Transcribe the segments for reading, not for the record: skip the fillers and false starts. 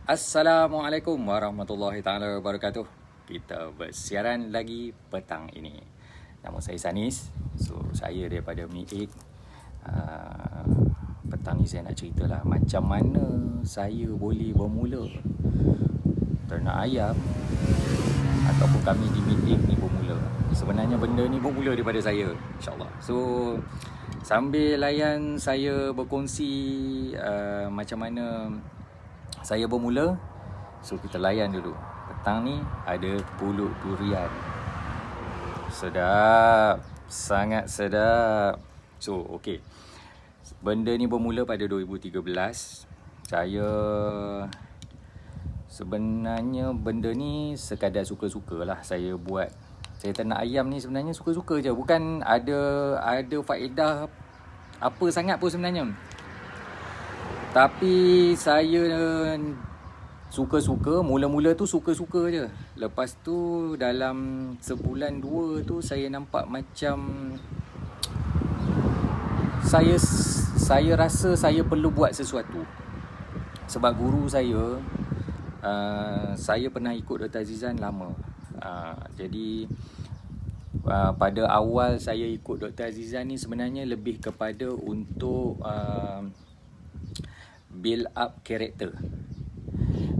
Assalamualaikum warahmatullahi taala wabarakatuh. Kita bersiaran lagi petang ini. Nama saya Sanis. So, saya daripada Mi8. Petang ni saya nak ceritalah macam mana saya boleh bermula ternak ayam, ataupun kami di Mi8 ni bermula. Sebenarnya benda ni bermula daripada saya, insyaAllah. So, sambil layan saya berkongsi macam mana saya bermula, so kita layan dulu. Petang ni ada pulut durian. Sedap, sangat sedap. So, okey. Benda ni bermula pada 2013. Saya sebenarnya benda ni sekadar suka-suka lah saya buat. Saya ternak ayam ni sebenarnya suka-suka je. Bukan ada faedah apa sangat pun sebenarnya. Tapi saya suka-suka, mula-mula tu suka-suka je. Lepas tu dalam sebulan dua tu saya nampak macam saya rasa saya perlu buat sesuatu. Sebab guru saya pernah ikut Dr. Azizan lama. Jadi pada awal saya ikut Dr. Azizan ni sebenarnya lebih kepada untuk build up karakter.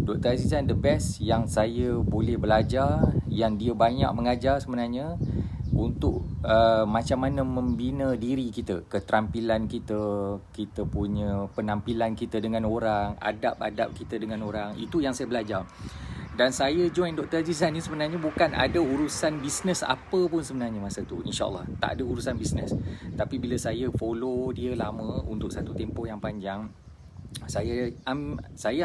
Dr. Azizan the best yang saya boleh belajar, yang dia banyak mengajar sebenarnya untuk macam mana membina diri kita, keterampilan kita, kita punya penampilan kita dengan orang, adab-adab kita dengan orang. Itu yang saya belajar. Dan saya join Dr. Azizan ni sebenarnya bukan ada urusan bisnes apa pun sebenarnya masa tu. InsyaAllah tak ada urusan bisnes. Tapi bila saya follow dia lama untuk satu tempoh yang panjang, saya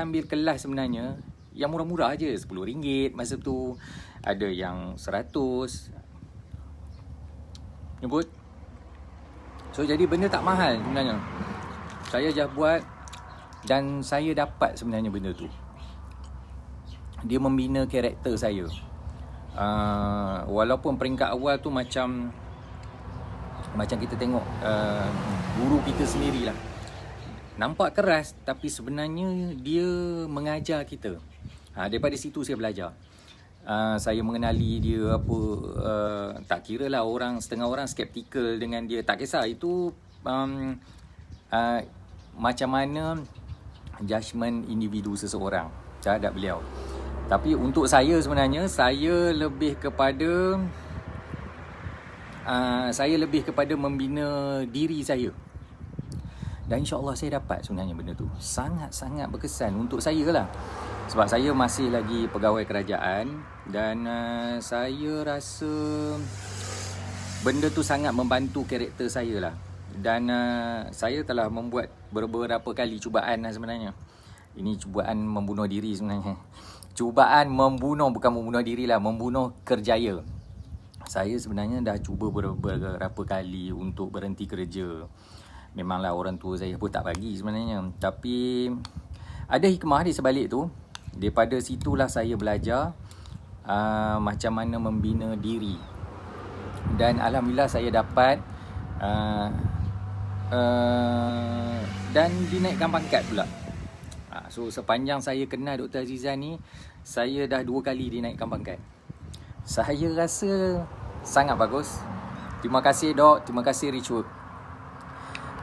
ambil kelas sebenarnya yang murah-murah je, RM10 masa tu. Ada yang 100 nyebut. So jadi benda tak mahal sebenarnya. Saya just buat dan saya dapat sebenarnya benda tu. Dia membina karakter saya. Walaupun peringkat awal tu macam kita tengok guru kita sendirilah. Nampak keras tapi sebenarnya dia mengajar kita. Daripada situ saya belajar. Saya mengenali dia apa, tak kira lah setengah orang skeptikal dengan dia, tak kisah itu macam mana judgement individu seseorang terhadap beliau. Tapi untuk saya sebenarnya saya lebih kepada membina diri saya. Dan insyaAllah saya dapat sebenarnya benda tu. Sangat-sangat berkesan untuk saya lah. Sebab saya masih lagi pegawai kerajaan. Dan saya rasa benda tu sangat membantu karakter saya lah. Dan saya telah membuat beberapa kali cubaan lah sebenarnya. Ini cubaan membunuh diri sebenarnya. Cubaan membunuh, bukan membunuh diri lah, membunuh kerjaya. Saya sebenarnya dah cuba beberapa kali untuk berhenti kerja. Memanglah orang tua saya pun tak bagi sebenarnya. Tapi ada hikmah di sebalik tu. Daripada situlah saya belajar macam mana membina diri. Dan alhamdulillah saya dapat dan dinaikkan pangkat pula. So sepanjang saya kenal Dr. Azizan ni, saya dah 2 kali dinaikkan pangkat. Saya rasa sangat bagus. Terima kasih Dok, terima kasih Richwood.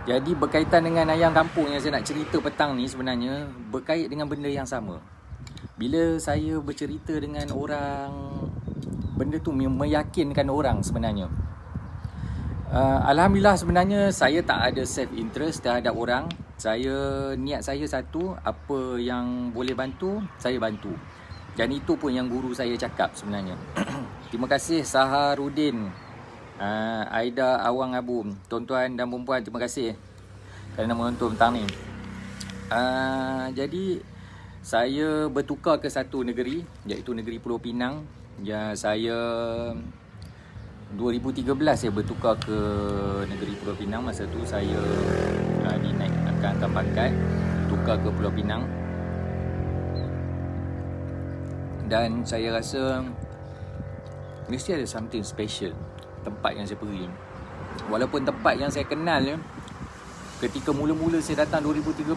Jadi berkaitan dengan ayam kampung yang saya nak cerita petang ni sebenarnya berkait dengan benda yang sama. Bila saya bercerita dengan orang, benda tu meyakinkan orang sebenarnya. Alhamdulillah sebenarnya saya tak ada self interest terhadap orang. Niat saya satu, apa yang boleh bantu, saya bantu. Dan itu pun yang guru saya cakap sebenarnya. Terima kasih Saharudin, Aida Awang Abu, tuan-tuan dan puan-puan, terima kasih kerana menonton petang ni. Jadi saya bertukar ke satu negeri, iaitu negeri Pulau Pinang. Saya 2013 saya bertukar ke negeri Pulau Pinang. Masa tu saya dinaikkan pangkat, tukar ke Pulau Pinang. Dan saya rasa mesti ada something special tempat yang saya pergi. Walaupun tempat yang saya kenal ketika mula-mula saya datang 2013,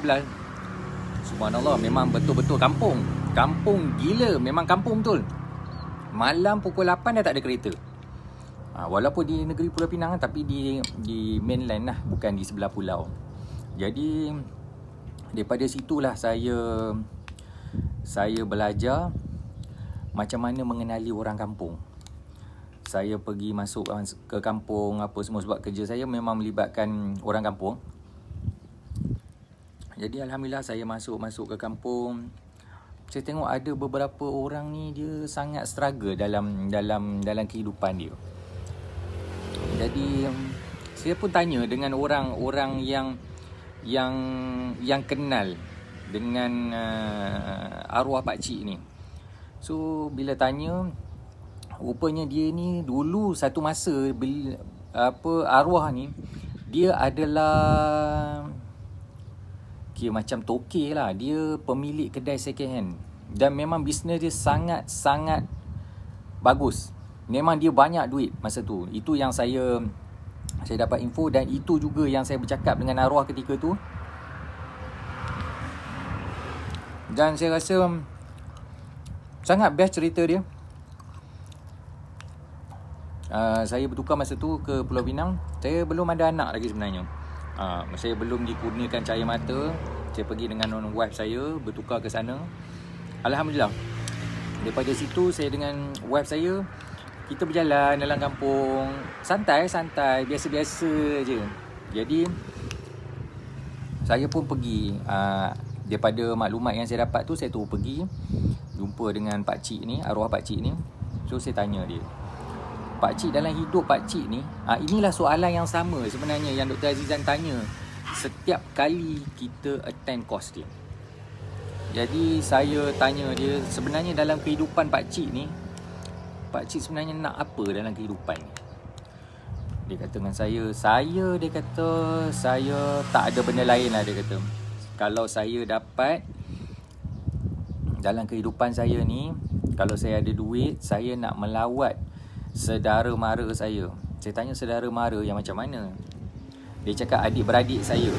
Subhanallah, memang betul-betul kampung. Kampung gila, memang kampung betul. Malam pukul 8 dah tak ada kereta. Walaupun di negeri Pulau Pinang, tapi di mainland lah, bukan di sebelah pulau. Jadi daripada situlah saya belajar macam mana mengenali orang kampung. Saya pergi masuk ke kampung apa semua, sebab kerja saya memang melibatkan orang kampung. Jadi alhamdulillah saya masuk ke kampung. Saya tengok ada beberapa orang ni dia sangat struggle dalam kehidupan dia. Jadi saya pun tanya dengan orang-orang yang kenal dengan arwah pakcik ni. So bila tanya, rupanya dia ni dulu satu masa arwah ni dia adalah macam tokey lah. Dia pemilik kedai second hand dan memang bisnes dia sangat-sangat bagus. Memang dia banyak duit masa tu. Itu yang saya dapat info, dan itu juga yang saya bercakap dengan arwah ketika tu. Dan saya rasa sangat best cerita dia. Saya bertukar masa tu ke Pulau Pinang. Saya belum ada anak lagi sebenarnya. Saya belum dikurniakan cahaya mata. Saya pergi dengan wife saya, bertukar ke sana. Alhamdulillah, daripada situ saya dengan wife saya, kita berjalan dalam kampung, santai-santai, biasa-biasa je. Jadi saya pun pergi, daripada maklumat yang saya dapat tu, saya tu pergi jumpa dengan pakcik ni, arwah pakcik ni. So saya tanya dia, pakcik, dalam hidup pakcik ni, inilah soalan yang sama sebenarnya yang Dr. Azizan tanya setiap kali kita attend course dia. Jadi saya tanya dia, sebenarnya dalam kehidupan pakcik ni, pakcik sebenarnya nak apa dalam kehidupan ni? Dia kata dengan saya dia kata, saya tak ada benda lain lah, dia kata. Kalau saya dapat dalam kehidupan saya ni, kalau saya ada duit, saya nak melawat saudara mara saya. Saya tanya saudara mara yang macam mana? Dia cakap adik-beradik saya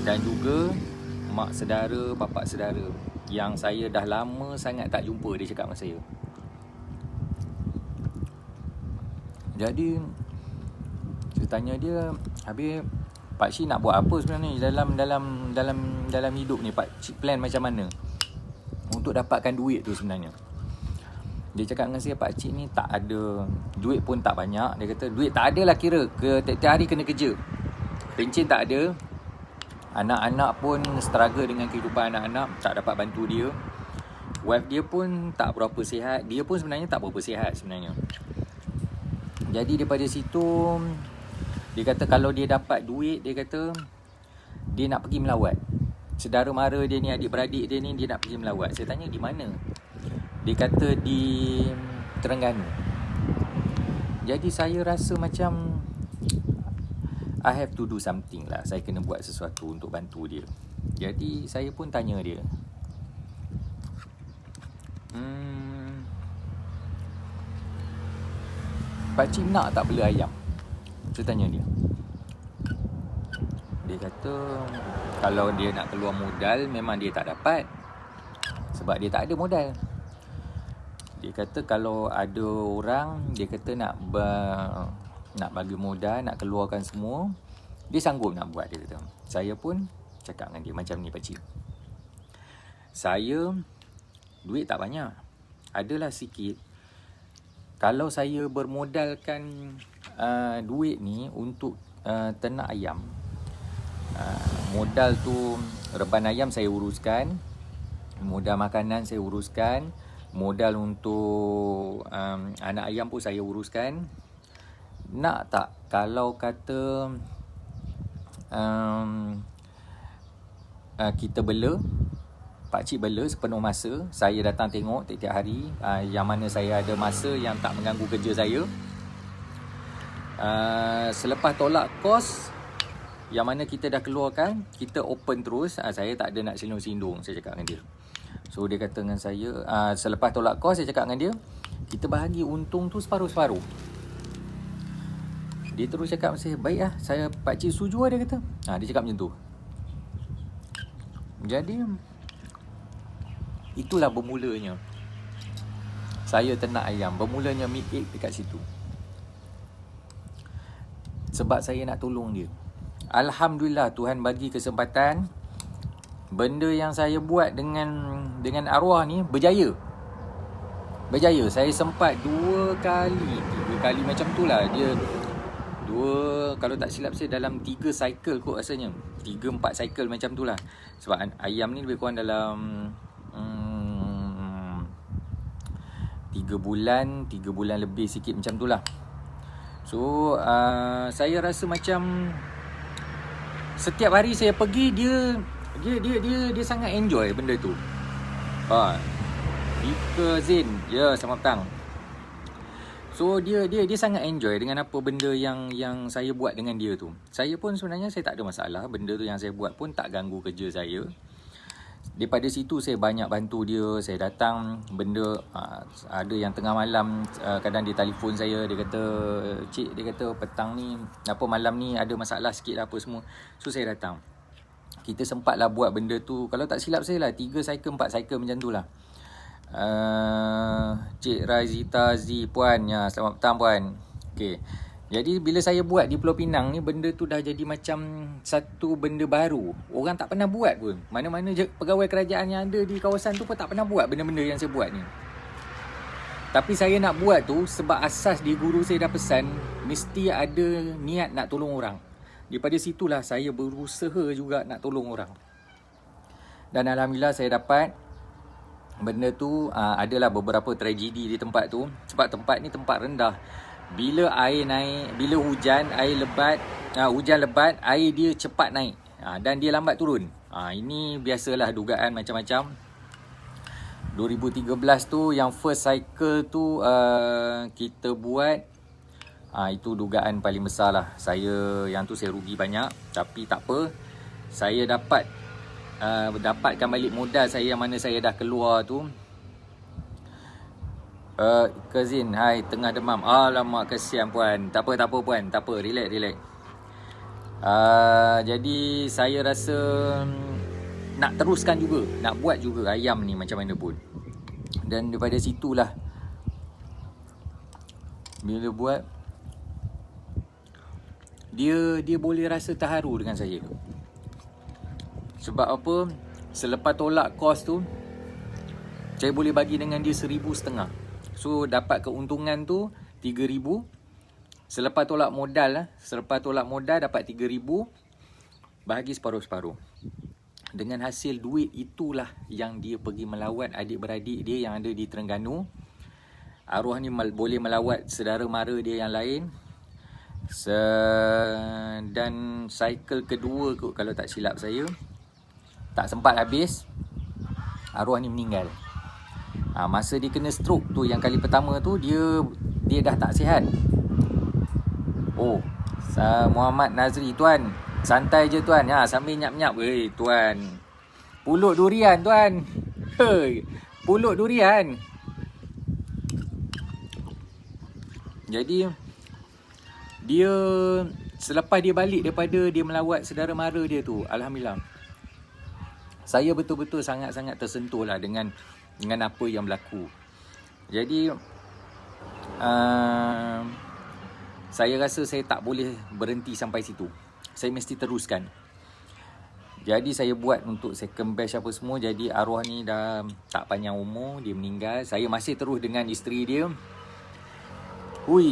dan juga mak saudara, bapak saudara yang saya dah lama sangat tak jumpa, dia cakap dengan saya. Jadi saya tanya dia, habis pakcik nak buat apa sebenarnya dalam hidup ni? Pakcik plan macam mana untuk dapatkan duit tu sebenarnya? Dia cakap dengan saya, pakcik ni tak ada duit pun tak banyak. Dia kata duit tak ada lah, kira tiap hari kena kerja, pencen tak ada. Anak-anak pun struggle dengan kehidupan anak-anak, tak dapat bantu dia. Wife dia pun tak berapa sihat. Dia pun sebenarnya tak berapa sihat sebenarnya. Jadi daripada situ, dia kata kalau dia dapat duit, dia kata dia nak pergi melawat saudara mara dia ni, adik-beradik dia ni, dia nak pergi melawat. Saya tanya di mana? Dia kata di Terengganu. Jadi saya rasa macam I have to do something lah. Saya kena buat sesuatu untuk bantu dia. Jadi saya pun tanya dia, pakcik nak tak bela ayam? Saya tanya dia. Dia kata kalau dia nak keluar modal, memang dia tak dapat, sebab dia tak ada modal. Dia kata kalau ada orang, dia kata nak bagi modal, nak keluarkan semua, dia sanggup nak buat, dia kata. Saya pun cakap dengan dia macam ni, pakcik, saya duit tak banyak, adalah sikit. Kalau saya bermodalkan duit ni untuk ternak ayam, modal tu reban ayam saya uruskan, modal makanan saya uruskan, modal untuk anak ayam pun saya uruskan. Nak tak kalau kata kita bela, pakcik bela sepenuh masa, saya datang tengok tiap-tiap hari, yang mana saya ada masa yang tak mengganggu kerja saya. Selepas tolak kos yang mana kita dah keluarkan, kita open terus. Saya tak ada nak sindung-sindung, saya cakap dengan dia. So dia kata dengan saya, selepas tolak kos, saya cakap dengan dia, kita bahagi untung tu separuh-separuh. Dia terus cakap dengan saya, baik lah, saya pakcik setuju lah, dia kata. Dia cakap macam tu. Jadi itulah bermulanya saya ternak ayam. Bermulanya meat egg dekat situ. Sebab saya nak tolong dia. Alhamdulillah Tuhan bagi kesempatan. Benda yang saya buat dengan arwah ni berjaya. Saya sempat 2 kali, 3 kali macam tu lah. Dia kalau tak silap saya dalam 3 cycle kot rasanya. 3-4 cycle macam tu lah. Sebab ayam ni lebih kurang dalam 3 bulan lebih sikit macam tu lah. So saya rasa macam setiap hari saya pergi, dia sangat enjoy benda tu. Ika Zain, selamat petang. So dia sangat enjoy dengan apa benda yang saya buat dengan dia tu. Saya pun sebenarnya saya tak ada masalah. Benda tu yang saya buat pun tak ganggu kerja saya. Daripada situ saya banyak bantu dia. Saya datang benda ada yang tengah malam, kadang dia telefon saya, dia kata, "Cik," dia kata, "petang ni malam ni ada masalah sikit lah apa semua." So saya datang. Kita sempatlah buat benda tu. Kalau tak silap saya lah 3 cycle 4 cycle macam tu lah. Cik Razita Z, puan, selamat petang puan. Okay. Jadi bila saya buat di Pulau Pinang ni, benda tu dah jadi macam satu benda baru. Orang tak pernah buat pun. Mana-mana pegawai kerajaan yang ada di kawasan tu pun tak pernah buat benda-benda yang saya buat ni. Tapi saya nak buat tu sebab asas di guru saya dah pesan, mesti ada niat nak tolong orang. Daripada situlah saya berusaha juga nak tolong orang. Dan Alhamdulillah saya dapat benda tu. Adalah beberapa tragedi di tempat tu. Sebab tempat ni tempat rendah. Bila air naik, bila hujan lebat, air dia cepat naik dan dia lambat turun. Ini biasalah dugaan macam-macam. 2013 tu yang first cycle tu kita buat, itu dugaan paling besar lah. Yang tu saya rugi banyak, tapi tak apa. Saya dapatkan balik modal saya yang mana saya dah keluar tu. Kazin, hai, tengah demam. Alamak, kesian puan. Tak apa puan, tak apa, relax. Jadi saya rasa nak teruskan juga, nak buat juga ayam ni macam mana pun. Dan daripada situlah bila buat, dia boleh rasa terharu dengan saya. Sebab apa? Selepas tolak kos tu, saya boleh bagi dengan dia 1,500. So dapat keuntungan tu 3,000. Selepas tolak modal dapat 3,000. Bahagi separuh-separuh. Dengan hasil duit itulah yang dia pergi melawat adik-beradik dia yang ada di Terengganu. Arwah ni boleh melawat saudara mara dia yang lain. Dan cycle kedua kalau tak silap saya, tak sempat habis, arwah ni meninggal. Masa dia kena stroke tu, yang kali pertama tu, dia dah tak sihat. Muhammad Nazri, tuan, santai je tuan, sambil nyap-nyap. Tuan, pulut durian tuan. Pulut durian. Jadi dia selepas dia balik daripada dia melawat saudara mara dia tu, Alhamdulillah, saya betul-betul sangat-sangat tersentuh lah dengan apa yang berlaku. Jadi saya rasa saya tak boleh berhenti sampai situ. Saya mesti teruskan. Jadi saya buat untuk second batch apa semua. Jadi arwah ni dah tak panjang umur, dia meninggal. Saya masih terus dengan isteri dia.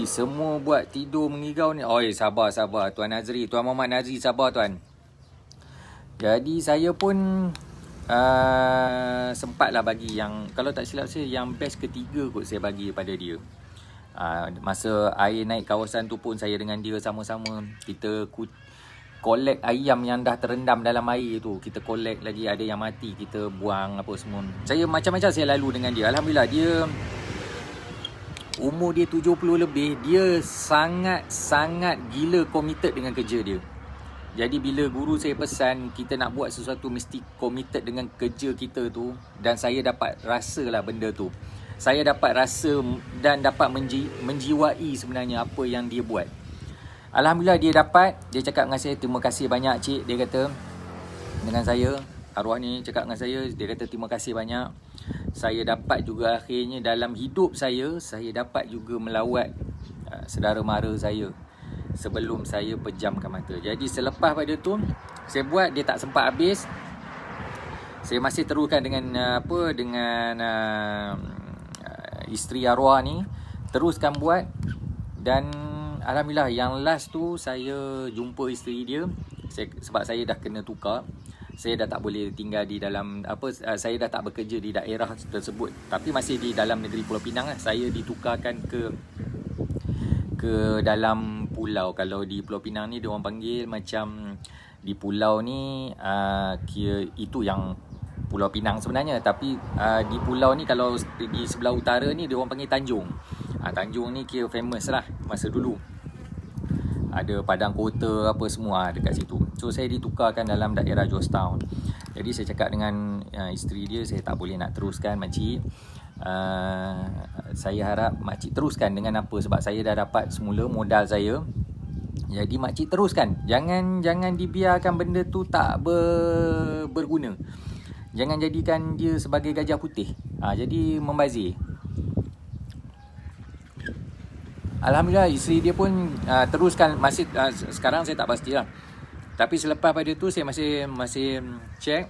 Semua buat tidur mengigau ni. Sabar Tuan Nazri, Tuan Muhammad Nazri, sabar tuan. Jadi saya pun sempatlah bagi yang, kalau tak silap saya, yang batch ketiga kot saya bagi pada dia. Masa air naik kawasan tu pun saya dengan dia sama-sama. Kita collect ayam yang dah terendam dalam air tu. Kita collect lagi, ada yang mati, kita buang apa semua. Saya macam-macam saya lalu dengan dia. Alhamdulillah, dia umur dia 70 lebih. Dia sangat-sangat gila committed dengan kerja dia. Jadi bila guru saya pesan kita nak buat sesuatu, mesti committed dengan kerja kita tu. Dan saya dapat rasa lah benda tu. Saya dapat rasa dan dapat menjiwai sebenarnya apa yang dia buat. Alhamdulillah dia dapat. Dia cakap dengan saya, terima kasih banyak cik, dia kata dengan saya. arwah ni cakap dengan saya, dia kata terima kasih banyak. Saya dapat juga akhirnya dalam hidup saya dapat juga melawat saudara mara saya sebelum saya pejamkan mata. Jadi selepas pada tu saya buat, dia tak sempat habis. Saya masih teruskan dengan isteri arwah ni, teruskan buat. Dan alhamdulillah yang last tu saya jumpa isteri dia. Sebab saya dah kena tukar, saya dah tak boleh tinggal di dalam saya dah tak bekerja di daerah tersebut, tapi masih di dalam negeri Pulau Pinang lah. Saya ditukarkan ke dalam pulau. Kalau di Pulau Pinang ni dia orang panggil macam, di pulau ni itu yang Pulau Pinang sebenarnya, tapi di pulau ni kalau di sebelah utara ni dia orang panggil Tanjung. Tanjung ni kira famous lah masa dulu. Ada padang kota apa semua dekat situ. So saya ditukarkan dalam daerah Georgetown. Jadi saya cakap dengan isteri dia, saya tak boleh nak teruskan makcik. Saya harap makcik teruskan dengan apa, sebab saya dah dapat semula modal saya. Jadi makcik teruskan. Jangan dibiarkan benda tu tak berguna. Jangan jadikan dia sebagai gajah putih. Jadi membazir. Alhamdulillah isteri dia pun teruskan. Masih sekarang saya tak pastilah. Tapi selepas pada tu saya masih check.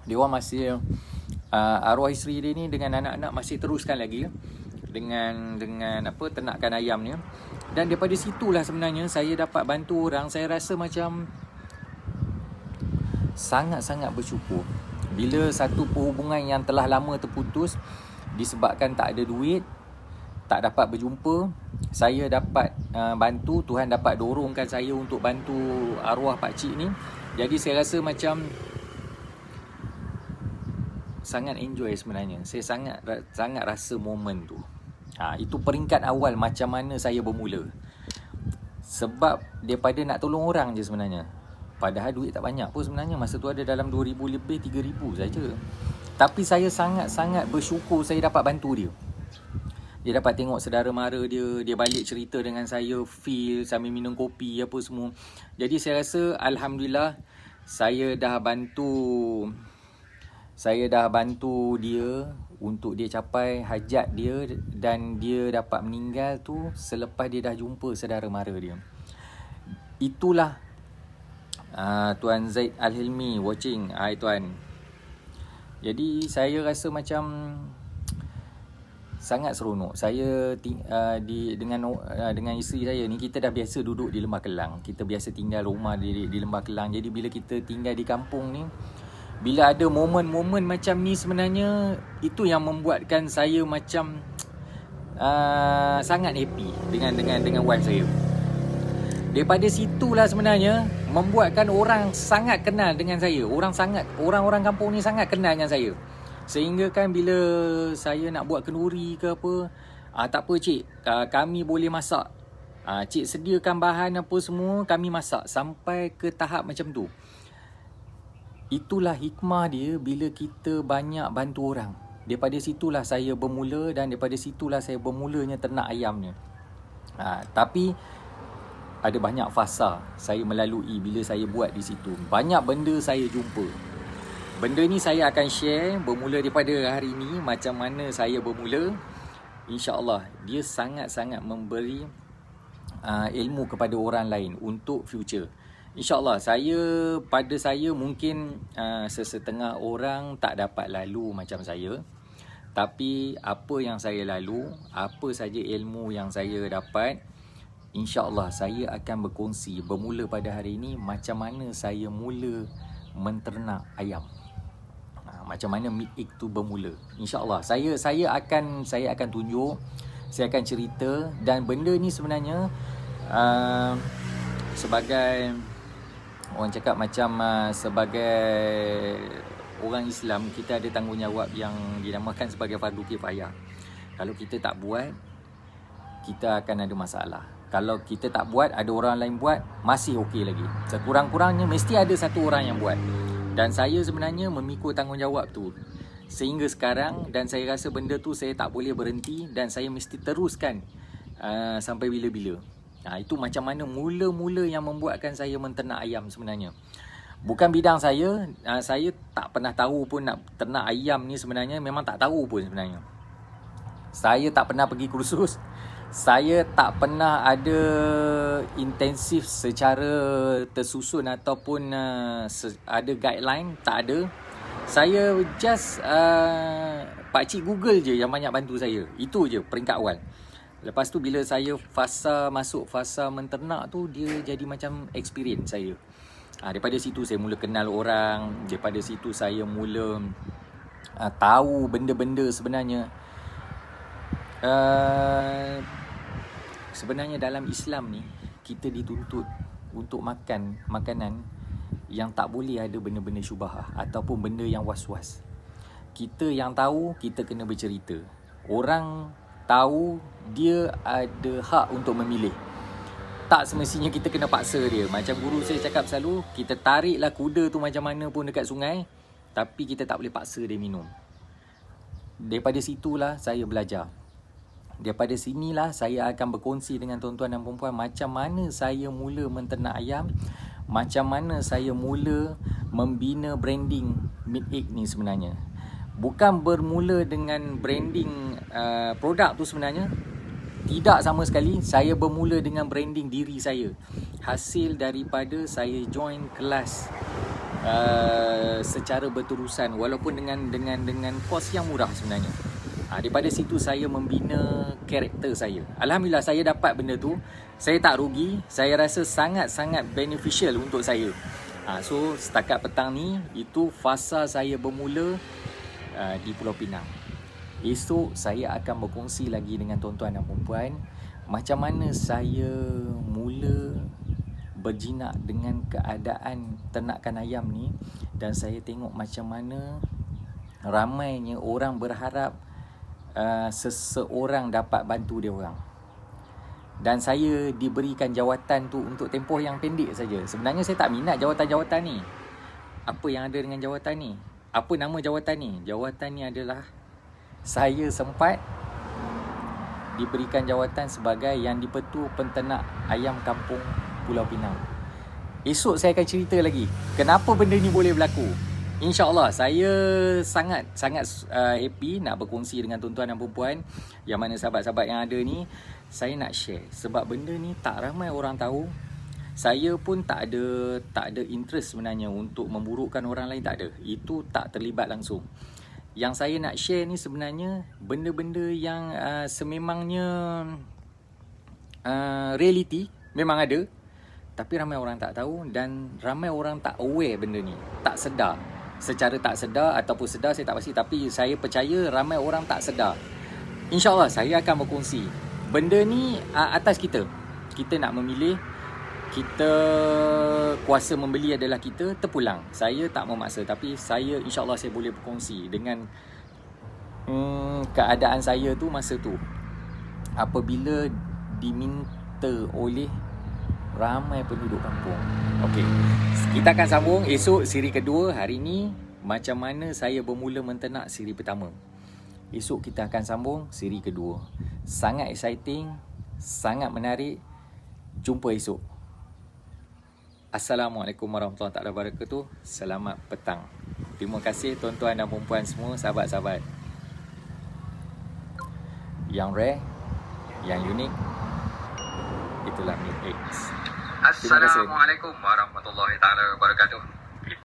Dia orang masih arwah isteri dia ni dengan anak-anak masih teruskan lagi dengan ternakan ayam ni. Dan daripada situlah sebenarnya saya dapat bantu orang. Saya rasa macam sangat-sangat bersyukur. Bila satu perhubungan yang telah lama terputus disebabkan tak ada duit, tak dapat berjumpa, saya dapat bantu. Tuhan dapat dorongkan saya untuk bantu arwah pakcik ni. Jadi saya rasa macam sangat enjoy sebenarnya. Saya sangat rasa momen tu. Itu peringkat awal macam mana saya bermula. Sebab daripada nak tolong orang je sebenarnya. Padahal duit tak banyak pun sebenarnya. Masa tu ada dalam 2,000 lebih, 3,000 saja. Tapi saya sangat-sangat bersyukur saya dapat bantu dia. Dia dapat tengok saudara mara dia. Dia balik cerita dengan saya, feel sambil minum kopi apa semua. Jadi saya rasa alhamdulillah saya dah bantu dia untuk dia capai hajat dia. Dan dia dapat meninggal tu selepas dia dah jumpa saudara mara dia. Itulah Tuan Zaid Al-Hilmi watching. Hai Tuan. Jadi saya rasa macam sangat seronok. Saya dengan isteri saya ni, kita dah biasa duduk di Lembah Kelang. Kita biasa tinggal rumah di Lembah Kelang. Jadi bila kita tinggal di kampung ni, bila ada momen-momen macam ni sebenarnya, itu yang membuatkan saya macam sangat happy dengan wife saya. Daripada situlah sebenarnya membuatkan orang sangat kenal dengan saya. Orang-orang kampung ni sangat kenal dengan saya. Sehingga kan bila saya nak buat kenduri ke apa, tak apa cik, kami boleh masak. Cik sediakan bahan apa semua, kami masak. Sampai ke tahap macam tu. Itulah hikmah dia bila kita banyak bantu orang. Daripada situlah saya bermula, dan daripada situlah saya bermulanya ternak ayamnya. Tapi ada banyak fasa saya melalui bila saya buat di situ. Banyak benda saya jumpa. Benda ni saya akan share bermula daripada hari ni, macam mana saya bermula. InsyaAllah dia sangat-sangat memberi ilmu kepada orang lain untuk future. InsyaAllah pada saya mungkin sesetengah orang tak dapat lalu macam saya. Tapi apa yang saya lalu, apa saja ilmu yang saya dapat, InsyaAllah saya akan berkongsi bermula pada hari ini macam mana saya mula menternak ayam. Macam mana meat egg tu bermula. InsyaAllah saya akan tunjuk, saya akan cerita. Dan benda ni sebenarnya sebagai orang cakap macam sebagai orang Islam, kita ada tanggungjawab yang dinamakan sebagai fardu kifayah. Kalau kita tak buat, kita akan ada masalah. Kalau kita tak buat, ada orang lain buat, masih okey lagi. Sekurang-kurangnya mesti ada satu orang yang buat. Dan saya sebenarnya memikul tanggungjawab tu sehingga sekarang. Dan saya rasa benda tu saya tak boleh berhenti, dan saya mesti teruskan sampai bila-bila. Itu macam mana mula-mula yang membuatkan saya menternak ayam sebenarnya. Bukan bidang saya. Saya tak pernah tahu pun nak ternak ayam ni sebenarnya. Memang tak tahu pun sebenarnya. Saya tak pernah pergi kursus. Saya tak pernah ada intensif secara tersusun ataupun ada guideline. Tak ada. Saya just pakcik Google je yang banyak bantu saya. Itu je peringkat awal. Lepas tu bila saya masuk fasa menternak tu, dia jadi macam experience saya. Daripada situ saya mula kenal orang. Daripada situ saya mula tahu benda-benda sebenarnya. Sebenarnya dalam Islam ni, kita dituntut untuk makan makanan yang tak boleh ada benda-benda syubhah ataupun benda yang was-was. Kita yang tahu, kita kena bercerita. Orang tahu, dia ada hak untuk memilih. Tak semestinya kita kena paksa dia. Macam guru saya cakap selalu, kita tariklah kuda tu macam mana pun dekat sungai, tapi kita tak boleh paksa dia minum. Daripada situlah saya belajar. Daripada sinilah saya akan berkongsi dengan tuan-tuan dan puan-puan macam mana saya mula menternak ayam, macam mana saya mula membina branding Meat Egg ni sebenarnya. Bukan bermula dengan branding produk tu sebenarnya. Tidak sama sekali. Saya bermula dengan branding diri saya. Hasil daripada saya join kelas secara berterusan, walaupun dengan kos yang murah sebenarnya. Daripada situ saya membina karakter saya. Alhamdulillah saya dapat benda tu. Saya tak rugi. Saya rasa sangat-sangat beneficial untuk saya. So setakat petang ni, itu fasa saya bermula di Pulau Pinang. Esok saya akan berkongsi lagi dengan tuan-tuan dan puan-puan macam mana saya mula berjinak dengan keadaan ternakan ayam ni, dan saya tengok macam mana ramainya orang berharap seseorang dapat bantu dia orang. Dan saya diberikan jawatan tu untuk tempoh yang pendek saja. Sebenarnya saya tak minat jawatan-jawatan ni. Apa yang ada dengan jawatan ni? Apa nama jawatan ni? Jawatan ni adalah saya sempat diberikan jawatan sebagai Yang di-Pertua Penternak Ayam Kampung Pulau Pinang. Esok saya akan cerita lagi kenapa benda ni boleh berlaku. InsyaAllah saya sangat happy nak berkongsi dengan tuan-tuan dan puan-puan, yang mana sahabat-sahabat yang ada ni. Saya nak share sebab benda ni tak ramai orang tahu. Saya pun tak ada interest sebenarnya untuk memburukkan orang lain, tak ada. Itu tak terlibat langsung. Yang saya nak share ni sebenarnya benda-benda yang sememangnya reality, memang ada, tapi ramai orang tak tahu dan ramai orang tak aware benda ni, tak sedar. Secara tak sedar ataupun sedar saya tak pasti, tapi saya percaya ramai orang tak sedar. InsyaAllah saya akan berkongsi. Benda ni atas kita. Kita nak memilih. Kita kuasa membeli adalah kita, terpulang. Saya tak memaksa, tapi saya insyaAllah saya boleh berkongsi dengan keadaan saya tu masa tu. Apabila diminta oleh ramai penduduk kampung. Okey, kita akan sambung esok siri kedua. Hari ni macam mana saya bermula menternak siri pertama. Esok kita akan sambung siri kedua. Sangat exciting, sangat menarik. Jumpa esok. Assalamualaikum warahmatullahi wabarakatuh. Selamat petang. Terima kasih tuan-tuan dan puan-puan semua, sahabat-sahabat yang rare, yang unik. Itulah Meat Egg. Assalamualaikum warahmatullahi wabarakatuh.